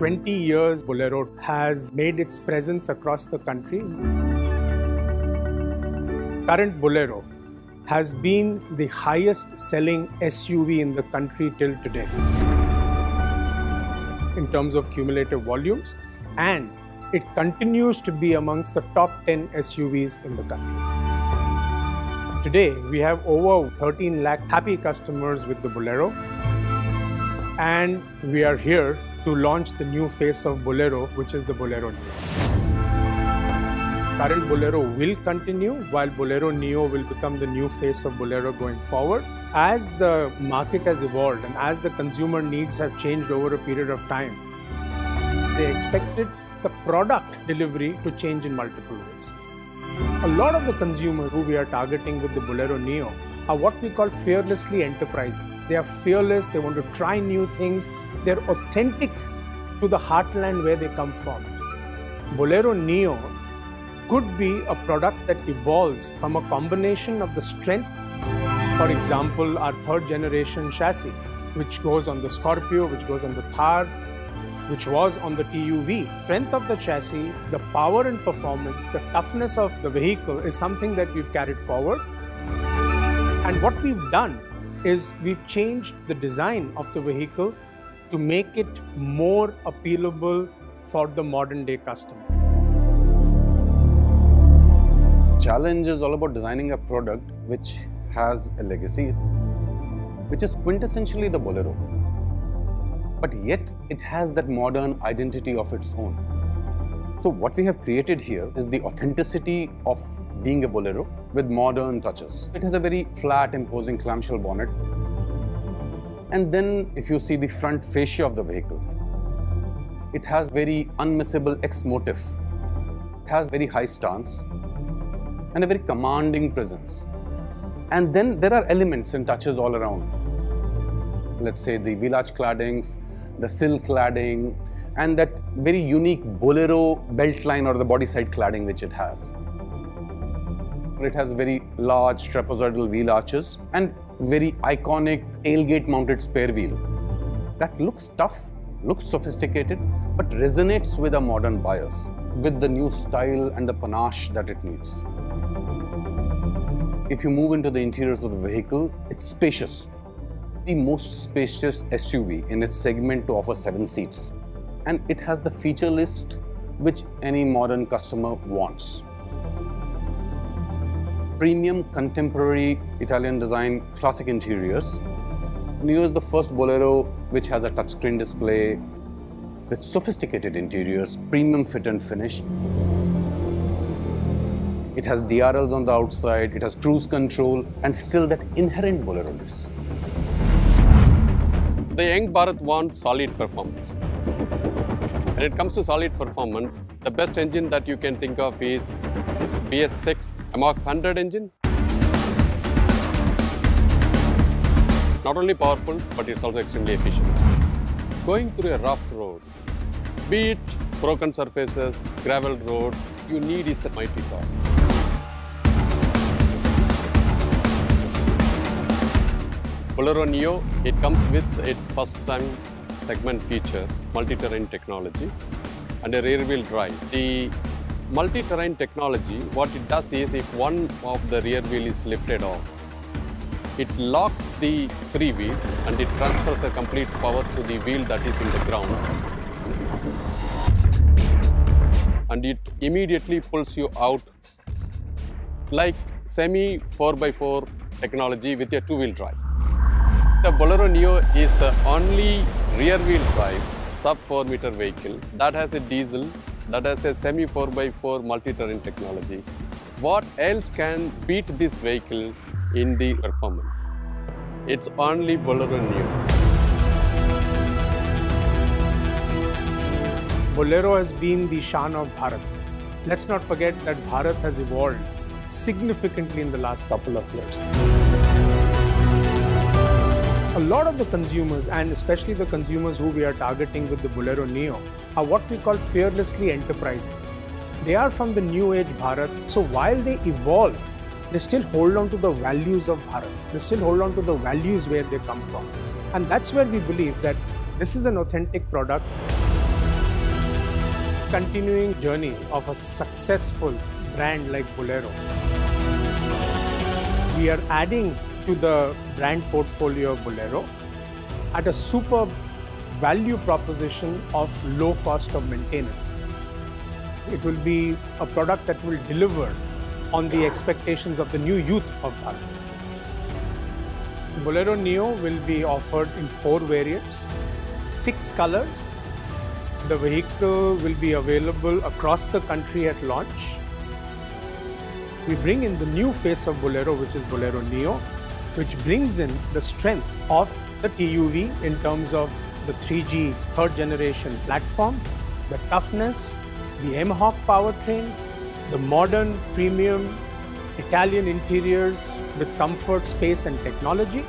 20 years, Bolero has made its presence across the country. Current Bolero has been the highest selling SUV in the country till today in terms of cumulative volumes, and it continues to be amongst the top 10 SUVs in the country. Today, we have over 13 lakh happy customers with the Bolero, and we are here to launch the new face of Bolero, which is the Bolero Neo. Current Bolero will continue, while Bolero Neo will become the new face of Bolero going forward. As the market has evolved and as the consumer needs have changed over a period of time, they expected the product delivery to change in multiple ways. A lot of the consumers who we are targeting with the Bolero Neo are what we call fearlessly enterprising. They are fearless, they want to try new things, they're authentic to the heartland where they come from. Bolero Neo could be a product that evolves from a combination of the strength, for example, our third generation chassis, which goes on the Scorpio, which goes on the Thar, which was on the TUV. Strength of the chassis, the power and performance, the toughness of the vehicle is something that we've carried forward. And what we've done is we've changed the design of the vehicle to make it more appealable for the modern day customer. Challenge is all about designing a product which has a legacy, which is quintessentially the Bolero. But yet it has that modern identity of its own. So what we have created here is the authenticity of being a Bolero with modern touches. It has a very flat, imposing clamshell bonnet. And then if you see the front fascia of the vehicle, it has very unmissable X motif. It has very high stance and a very commanding presence. And then there are elements and touches all around. Let's say the wheel arch claddings, the sill cladding, and that very unique Bolero belt line or the body side cladding which it has. It has very large trapezoidal wheel arches and very iconic tailgate mounted spare wheel. That looks tough, looks sophisticated, but resonates with our modern buyers, with the new style and the panache that it needs. If you move into the interiors of the vehicle, it's spacious. The most spacious SUV in its segment to offer 7 seats. And it has the feature list which any modern customer wants. Premium, contemporary, Italian design, classic interiors. Neo is the first Bolero which has a touchscreen display with sophisticated interiors, premium fit and finish. It has DRLs on the outside, it has cruise control, and still that inherent Bolero-ness. The young Bharat wants solid performance. When it comes to solid performance, the best engine that you can think of is BS6 Mach 100 engine. Not only powerful, but it's also extremely efficient. Going through a rough road, be it broken surfaces, gravel roads, you need is the mighty car. Bolero Neo, it comes with its first time segment feature, multi-terrain technology and a rear wheel drive. The multi-terrain technology, what it does is if one of the rear wheel is lifted off, it locks the free wheel and it transfers the complete power to the wheel that is in the ground. And it immediately pulls you out like semi 4x4 technology with a 2-wheel drive. The Bolero Neo is the only rear-wheel drive sub-4 meter vehicle that has a diesel, that has a semi 4x4 multi-terrain technology. What else can beat this vehicle in the performance? It's only Bolero Neo. Bolero has been the Shan of Bharat. Let's not forget that Bharat has evolved significantly in the last couple of years. A lot of the consumers, and especially the consumers who we are targeting with the Bolero Neo, are what we call fearlessly enterprising. They are from the new age Bharat, so while they evolve, they still hold on to the values of Bharat. They still hold on to the values where they come from. And that's where we believe that this is an authentic product. continuing journey of a successful brand like Bolero. We are adding to the brand portfolio of Bolero at a superb value proposition of low cost of maintenance. It will be a product that will deliver on the expectations of the new youth of Bharat. Bolero Neo will be offered in 4 variants, 6 colors. The vehicle will be available across the country at launch. We bring in the new face of Bolero, which is Bolero Neo, which brings in the strength of the TUV in terms of the 3G third generation platform, the toughness, the M-Hawk powertrain, the modern premium Italian interiors with comfort, space and technology,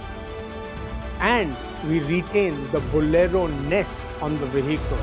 and we retain the Bolero-ness on the vehicle.